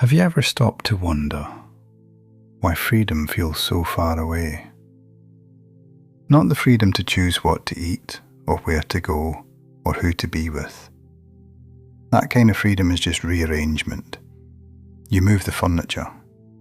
Have you ever stopped to wonder why freedom feels so far away? Not the freedom to choose what to eat or where to go or who to be with. That kind of freedom is just rearrangement. You move the furniture,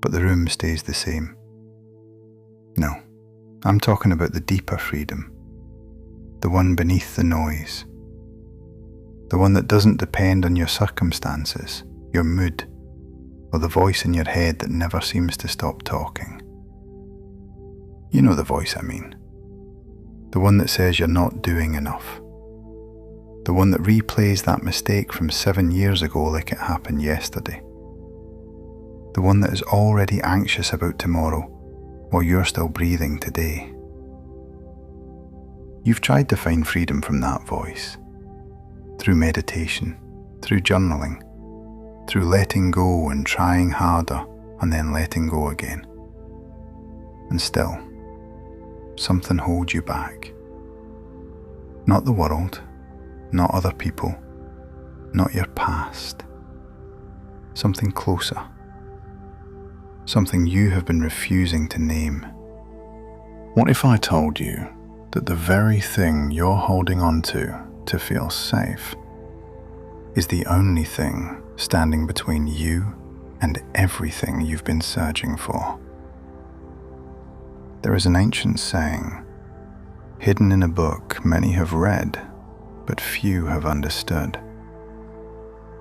but the room stays the same. No, I'm talking about the deeper freedom, the one beneath the noise, the one that doesn't depend on your circumstances, your mood, or the voice in your head that never seems to stop talking. You know the voice I mean. The one that says you're not doing enough. The one that replays that mistake from 7 years ago like it happened yesterday. The one that is already anxious about tomorrow while you're still breathing today. You've tried to find freedom from that voice. Through meditation, through journaling, through letting go and trying harder and then letting go again. And still, something holds you back. Not the world, not other people, not your past. Something closer. Something you have been refusing to name. What if I told you that the very thing you're holding on to feel safe is the only thing standing between you and everything you've been searching for? There is an ancient saying, hidden in a book many have read, but few have understood.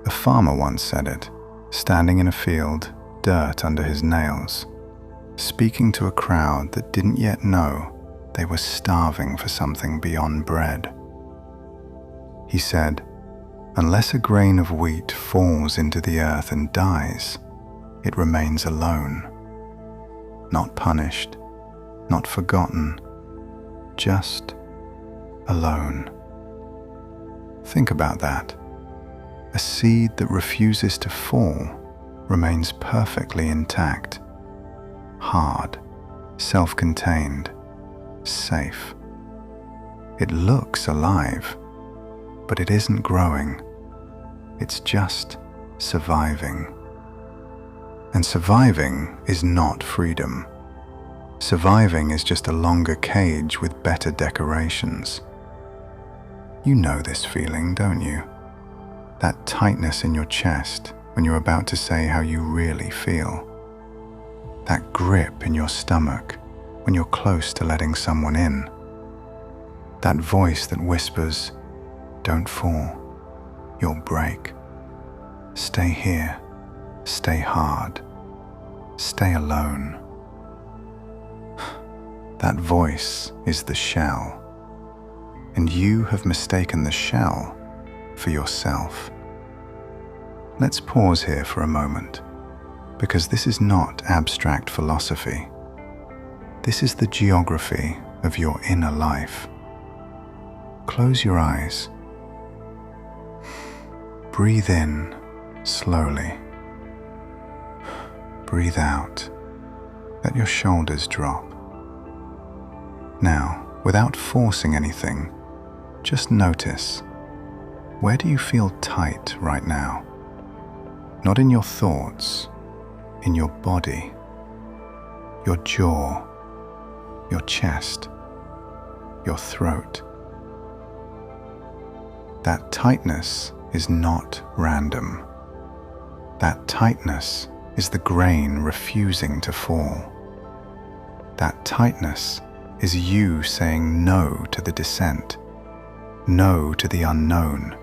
A farmer once said it, standing in a field, dirt under his nails, speaking to a crowd that didn't yet know they were starving for something beyond bread. He said, unless a grain of wheat falls into the earth and dies, it remains alone. Not punished, not forgotten, just alone. Think about that. A seed that refuses to fall remains perfectly intact, hard, self-contained, safe. It looks alive, but it isn't growing. It's just surviving. And surviving is not freedom. Surviving is just a longer cage with better decorations. You know this feeling, don't you? That tightness in your chest when you're about to say how you really feel. That grip in your stomach when you're close to letting someone in. That voice that whispers, don't fall, you'll break. Stay here, stay hard, stay alone. That voice is the shell, and you have mistaken the shell for yourself. Let's pause here for a moment, because this is not abstract philosophy. This is the geography of your inner life. Close your eyes. Breathe in slowly. Breathe out. Let your shoulders drop. Now, without forcing anything, just notice, where do you feel tight right now? Not in your thoughts, in your body, your jaw, your chest, your throat. That tightness is not random. That tightness is the grain refusing to fall. That tightness is you saying no to the descent, no to the unknown,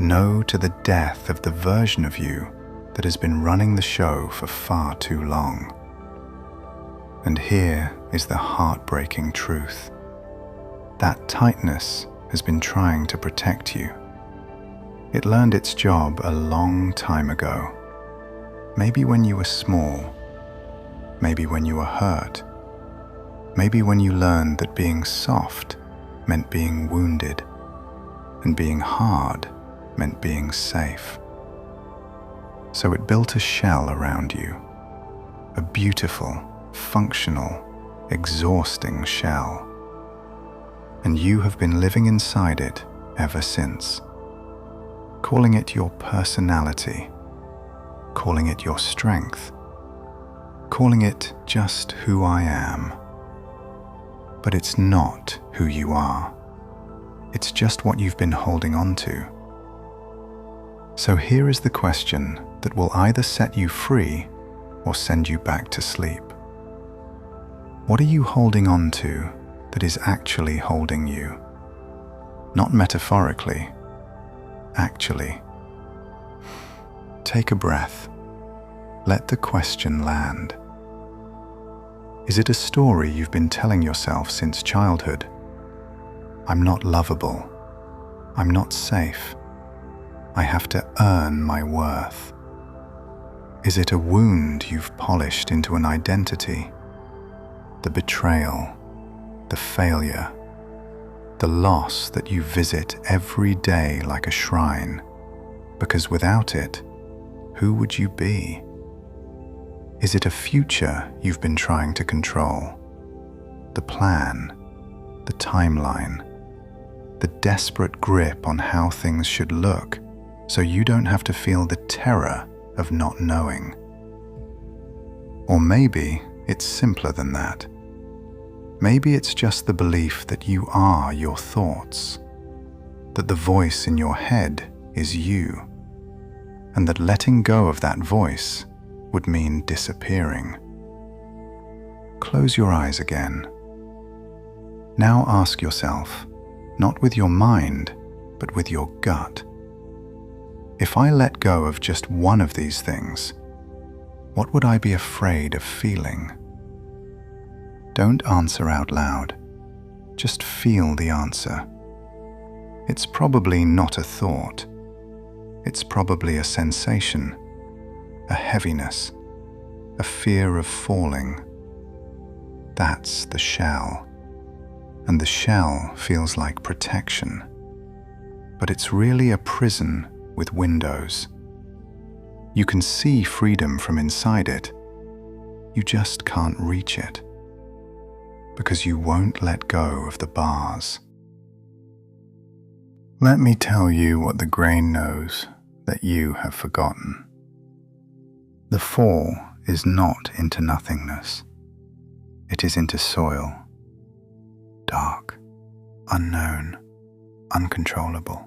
no to the death of the version of you that has been running the show for far too long. And here is the heartbreaking truth. That tightness has been trying to protect you. It learned its job a long time ago. Maybe when you were small, maybe when you were hurt, maybe when you learned that being soft meant being wounded, and being hard meant being safe. So it built a shell around you, a beautiful, functional, exhausting shell. And you have been living inside it ever since, calling it your personality, calling it your strength, calling it just who I am. But it's not who you are. It's just what you've been holding on to. So here is the question that will either set you free or send you back to sleep. What are you holding on to that is actually holding you? Not metaphorically, actually. Take a breath. Let the question land. Is it a story you've been telling yourself since childhood? I'm not lovable. I'm not safe. I have to earn my worth. Is it a wound you've polished into an identity? The betrayal, the failure, the loss that you visit every day like a shrine, because without it, who would you be? Is it a future you've been trying to control? The plan, the timeline, the desperate grip on how things should look so you don't have to feel the terror of not knowing. Or maybe it's simpler than that. Maybe it's just the belief that you are your thoughts, that the voice in your head is you, and that letting go of that voice would mean disappearing. Close your eyes again. Now ask yourself, not with your mind, but with your gut. If I let go of just one of these things, what would I be afraid of feeling? Don't answer out loud. Just feel the answer. It's probably not a thought. It's probably a sensation, a heaviness, a fear of falling. That's the shell. And the shell feels like protection. But it's really a prison with windows. You can see freedom from inside it. You just can't reach it. Because you won't let go of the bars. Let me tell you what the grain knows that you have forgotten. The fall is not into nothingness. It is into soil. Dark, unknown, uncontrollable,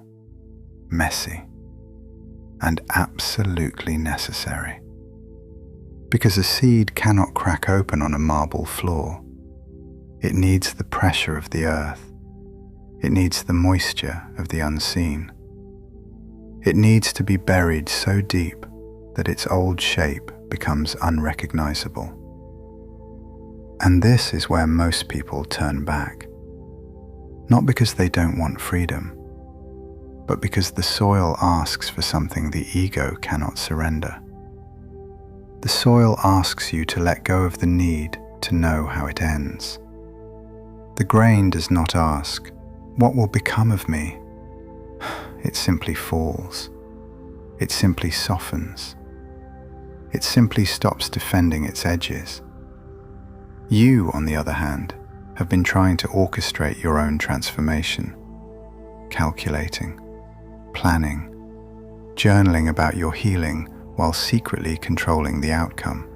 messy, and absolutely necessary. Because a seed cannot crack open on a marble floor. It needs the pressure of the earth. It needs the moisture of the unseen. It needs to be buried so deep that its old shape becomes unrecognizable. And this is where most people turn back. Not because they don't want freedom, but because the soil asks for something the ego cannot surrender. The soil asks you to let go of the need to know how it ends. The grain does not ask, "What will become of me?" It simply falls. It simply softens. It simply stops defending its edges. You, on the other hand, have been trying to orchestrate your own transformation, calculating, planning, journaling about your healing while secretly controlling the outcome,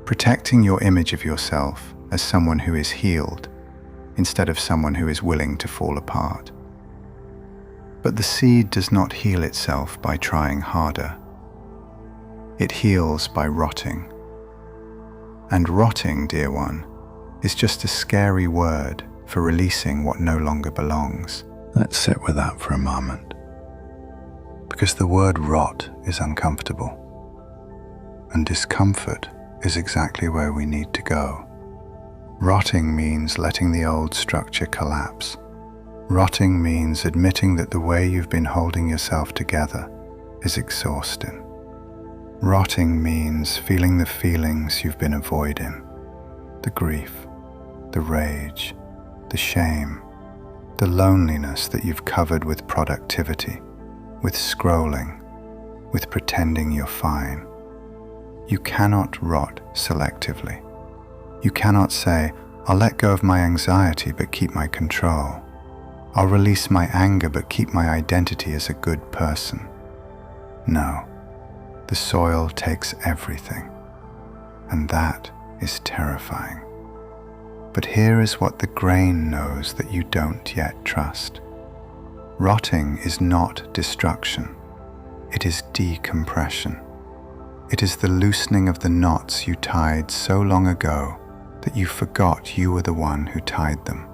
protecting your image of yourself as someone who is healed instead of someone who is willing to fall apart. But the seed does not heal itself by trying harder. It heals by rotting. And rotting, dear one, is just a scary word for releasing what no longer belongs. Let's sit with that for a moment. Because the word rot is uncomfortable. And discomfort is exactly where we need to go. Rotting means letting the old structure collapse. Rotting means admitting that the way you've been holding yourself together is exhausting. Rotting means feeling the feelings you've been avoiding. The grief, the rage, the shame, the loneliness that you've covered with productivity, with scrolling, with pretending you're fine. You cannot rot selectively. You cannot say, "I'll let go of my anxiety but keep my control. I'll release my anger but keep my identity as a good person." No, The soil takes everything, and that is terrifying. But here is what the grain knows that you don't yet trust. Rotting is not destruction. It is decompression. It is the loosening of the knots you tied so long ago that you forgot you were the one who tied them.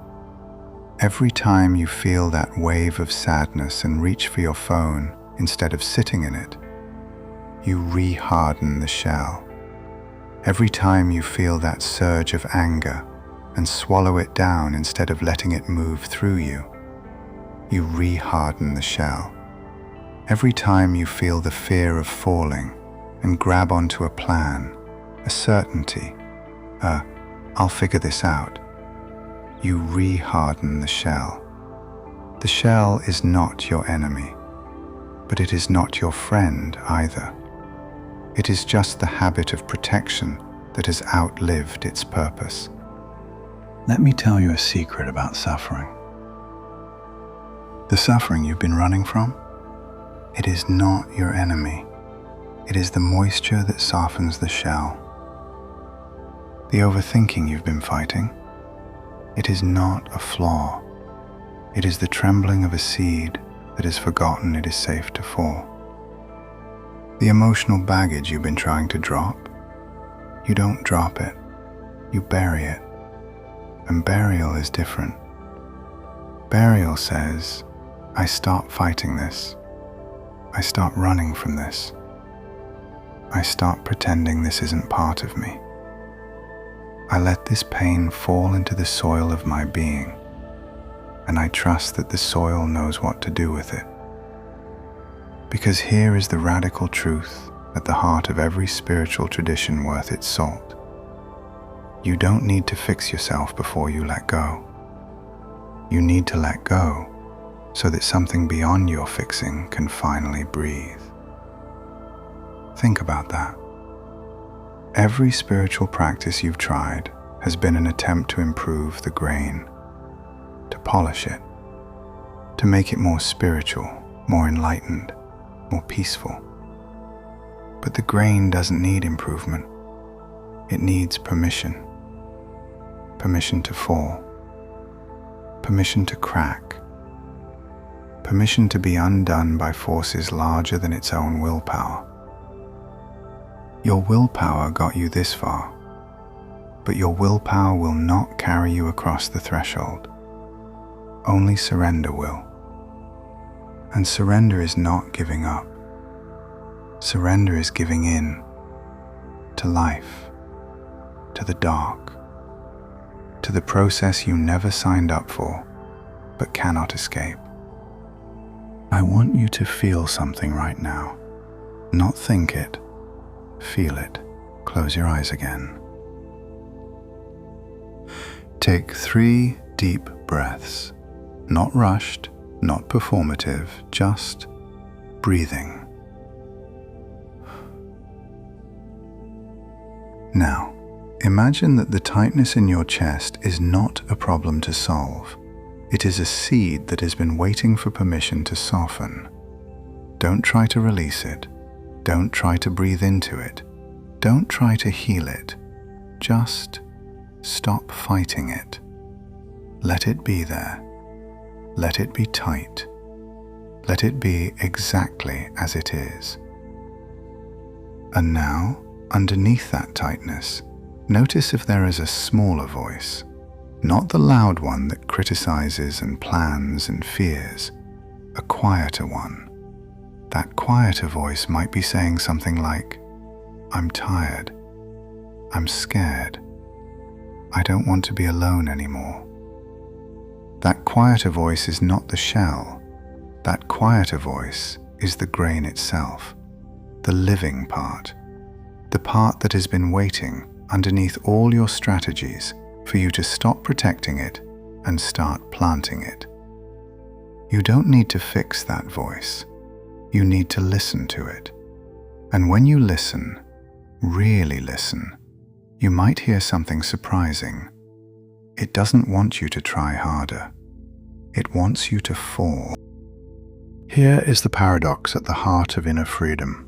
Every time you feel that wave of sadness and reach for your phone instead of sitting in it, you re-harden the shell. Every time you feel that surge of anger and swallow it down instead of letting it move through you, you re-harden the shell. Every time you feel the fear of falling and grab onto a plan, a certainty, I'll figure this out, you re-harden the shell. The shell is not your enemy, but it is not your friend either. It is just the habit of protection that has outlived its purpose. Let me tell you a secret about suffering. The suffering you've been running from, it is not your enemy. It is the moisture that softens the shell. The overthinking you've been fighting, it is not a flaw. It is the trembling of a seed that has forgotten it is safe to fall. The emotional baggage you've been trying to drop, you don't drop it, you bury it. And burial is different. Burial says, I stop fighting this. I stop running from this. I stop pretending this isn't part of me. I let this pain fall into the soil of my being, and I trust that the soil knows what to do with it. Because here is the radical truth at the heart of every spiritual tradition worth its salt. You don't need to fix yourself before you let go. You need to let go so that something beyond your fixing can finally breathe. Think about that. Every spiritual practice you've tried has been an attempt to improve the grain, to polish it, to make it more spiritual, more enlightened, more peaceful. But the grain doesn't need improvement. It needs permission. Permission to fall. Permission to crack. Permission to be undone by forces larger than its own willpower. Your willpower got you this far, but your willpower will not carry you across the threshold. Only surrender will. And surrender is not giving up. Surrender is giving in to life, to the dark, to the process you never signed up for, but cannot escape. I want you to feel something right now. Not think it. Feel it. Close your eyes again. Take 3 deep breaths. Not rushed, not performative, just breathing. Now, imagine that the tightness in your chest is not a problem to solve. It is a seed that has been waiting for permission to soften. Don't try to release it. Don't try to breathe into it. Don't try to heal it. Just stop fighting it. Let it be there. Let it be tight. Let it be exactly as it is. And now, underneath that tightness, notice if there is a smaller voice, not the loud one that criticizes and plans and fears, a quieter one. That quieter voice might be saying something like, I'm tired. I'm scared. I don't want to be alone anymore. That quieter voice is not the shell. That quieter voice is the grain itself, the living part, the part that has been waiting underneath all your strategies for you to stop protecting it and start planting it. You don't need to fix that voice. You need to listen to it. And when you listen, really listen, you might hear something surprising. It doesn't want you to try harder. It wants you to fall. Here is the paradox at the heart of inner freedom.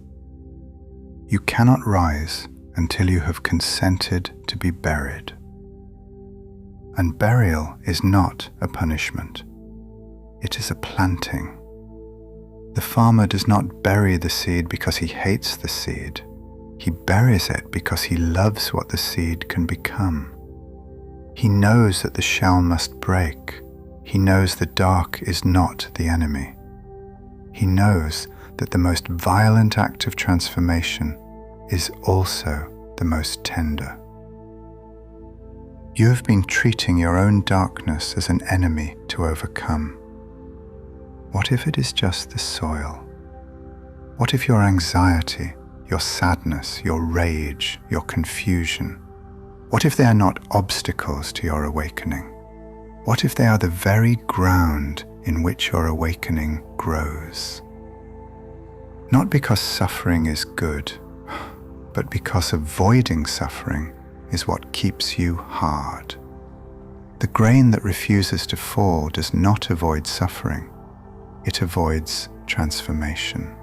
You cannot rise until you have consented to be buried. And burial is not a punishment. It is a planting. The farmer does not bury the seed because he hates the seed. He buries it because he loves what the seed can become. He knows that the shell must break. He knows the dark is not the enemy. He knows that the most violent act of transformation is also the most tender. You have been treating your own darkness as an enemy to overcome. What if it is just the soil? What if your anxiety, your sadness, your rage, your confusion, what if they are not obstacles to your awakening? What if they are the very ground in which your awakening grows? Not because suffering is good, but because avoiding suffering is what keeps you hard. The grain that refuses to fall does not avoid suffering. It avoids transformation.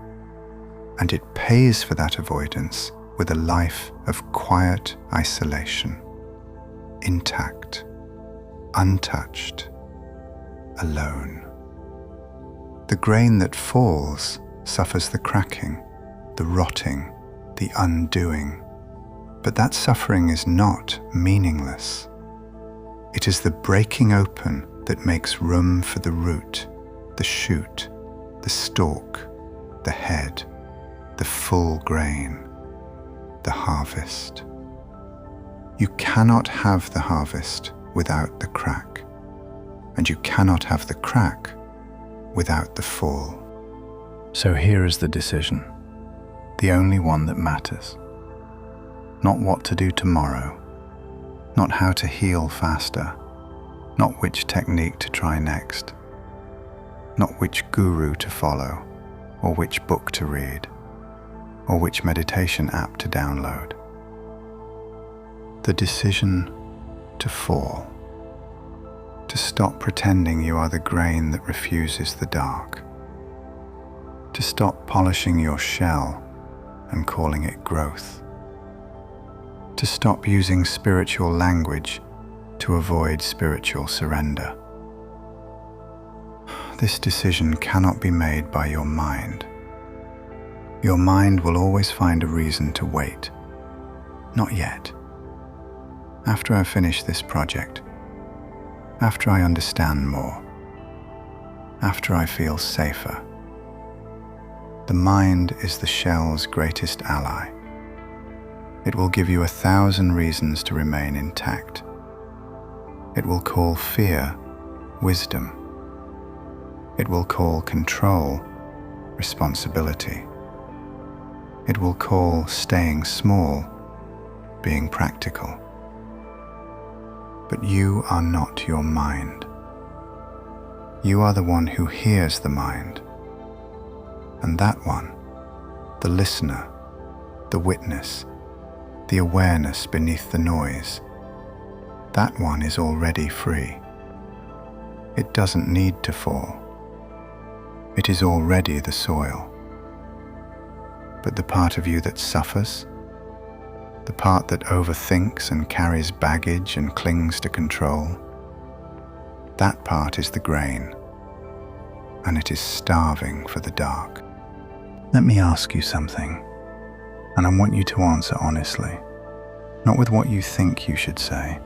And it pays for that avoidance with a life of quiet isolation, intact, untouched, alone. The grain that falls suffers the cracking, the rotting, the undoing. But that suffering is not meaningless. It is the breaking open that makes room for the root, the shoot, the stalk, the head, the full grain, the harvest. You cannot have the harvest without the crack, and you cannot have the crack without the fall. So here is the decision, the only one that matters. Not what to do tomorrow, not how to heal faster, not which technique to try next, not which guru to follow, or which book to read, or which meditation app to download. The decision to fall, to stop pretending you are the grain that refuses the dark, to stop polishing your shell and calling it growth, to stop using spiritual language to avoid spiritual surrender. This decision cannot be made by your mind. Your mind will always find a reason to wait. Not yet. After I finish this project, after I understand more, after I feel safer. The mind is the shell's greatest ally. It will give you 1,000 reasons to remain intact. It will call fear wisdom. It will call control responsibility. It will call staying small being practical. But you are not your mind. You are the one who hears the mind. And that one, the listener, the witness, the awareness beneath the noise, that one is already free. It doesn't need to fall. It is already the soil. But the part of you that suffers, the part that overthinks and carries baggage and clings to control, that part is the grain, and it is starving for the dark. Let me ask you something, and I want you to answer honestly, not with what you think you should say,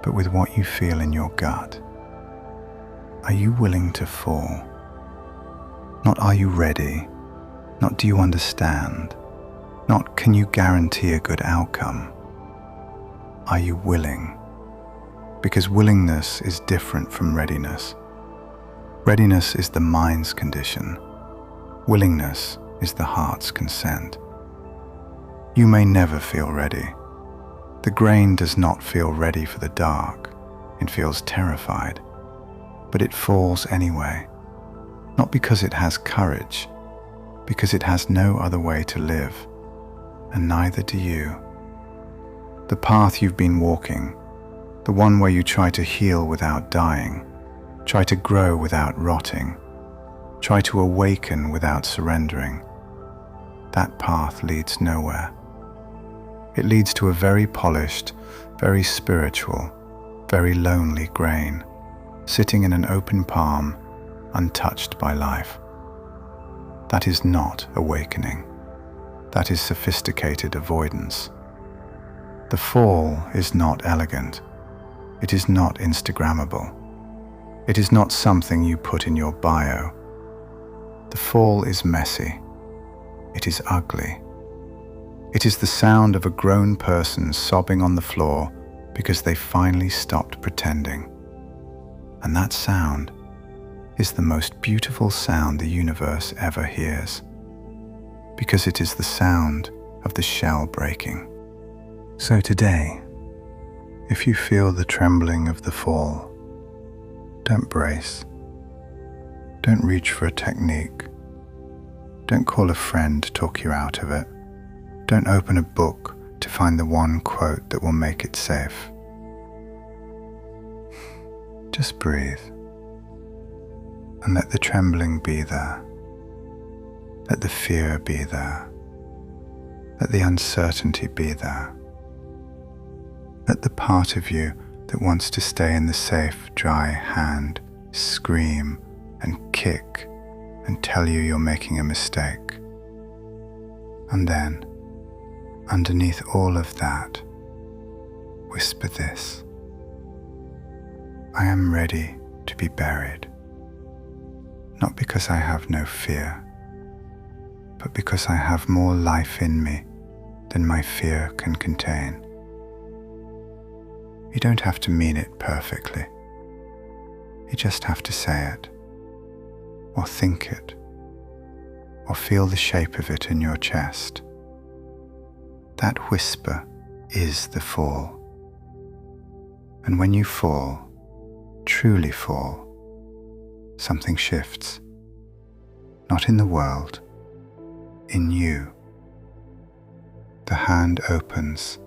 but with what you feel in your gut. Are you willing to fall? Not are you ready, not do you understand, not can you guarantee a good outcome. Are you willing? Because willingness is different from readiness. Readiness is the mind's condition. Willingness is the heart's consent. You may never feel ready. The grain does not feel ready for the dark. It feels terrified. But it falls anyway. Not because it has courage, because it has no other way to live, and neither do you. The path you've been walking, the one where you try to heal without dying, try to grow without rotting, try to awaken without surrendering, that path leads nowhere. It leads to a very polished, very spiritual, very lonely grain, sitting in an open palm, untouched by life. That is not awakening. That is sophisticated avoidance. The fall is not elegant. It is not Instagrammable. It is not something you put in your bio. The fall is messy. It is ugly. It is the sound of a grown person sobbing on the floor because they finally stopped pretending. And that sound is the most beautiful sound the universe ever hears, because it is the sound of the shell breaking. So today, if you feel the trembling of the fall, don't brace. Don't reach for a technique. Don't call a friend to talk you out of it. Don't open a book to find the one quote that will make it safe. Just breathe and let the trembling be there. Let the fear be there. Let the uncertainty be there. Let the part of you that wants to stay in the safe, dry hand scream and kick and tell you you're making a mistake. And then, underneath all of that, whisper this: I am ready to be buried, not because I have no fear, but because I have more life in me than my fear can contain. You don't have to mean it perfectly. You just have to say it, or think it, or feel the shape of it in your chest. That whisper is the fall. And when you fall, truly fall, something shifts. Not in the world, in you. The hand opens,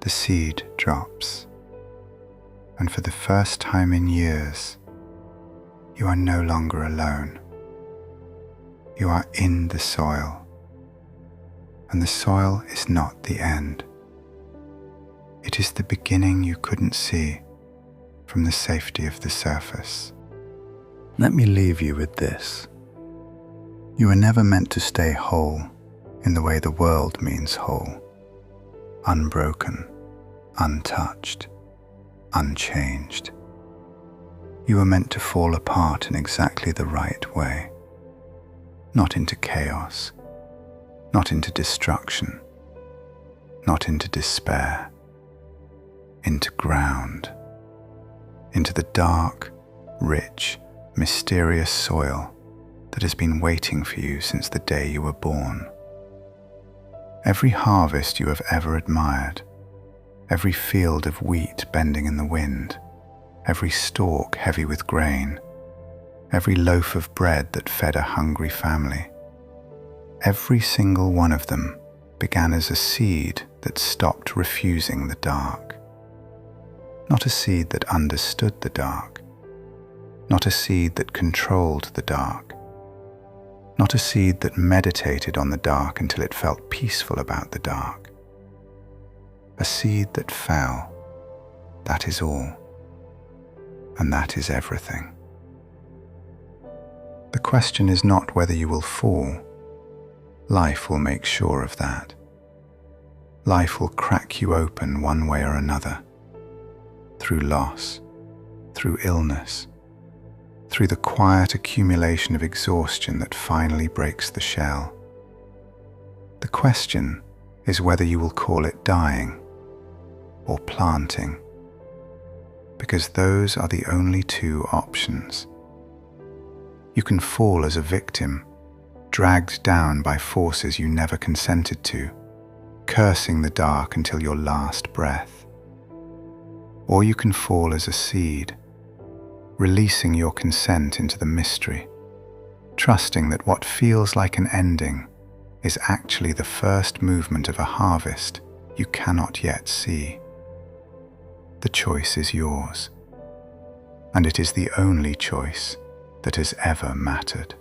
the seed drops, and for the first time in years, you are no longer alone. You are in the soil, and the soil is not the end. It is the beginning you couldn't see from the safety of the surface. Let me leave you with this. You were never meant to stay whole in the way the world means whole, unbroken, untouched, unchanged. You were meant to fall apart in exactly the right way, not into chaos, not into destruction, not into despair, into ground, into the dark, rich, mysterious soil that has been waiting for you since the day you were born. Every harvest you have ever admired, every field of wheat bending in the wind, every stalk heavy with grain, every loaf of bread that fed a hungry family, every single one of them began as a seed that stopped refusing the dark. Not a seed that understood the dark, not a seed that controlled the dark, not a seed that meditated on the dark until it felt peaceful about the dark. A seed that fell, that is all, and that is everything. The question is not whether you will fall. Life will make sure of that. Life will crack you open one way or another, through loss, through illness, through the quiet accumulation of exhaustion that finally breaks the shell. The question is whether you will call it dying or planting, because those are the only two options. You can fall as a victim, dragged down by forces you never consented to, cursing the dark until your last breath. Or you can fall as a seed, releasing your consent into the mystery, trusting that what feels like an ending is actually the first movement of a harvest you cannot yet see. The choice is yours, and it is the only choice that has ever mattered.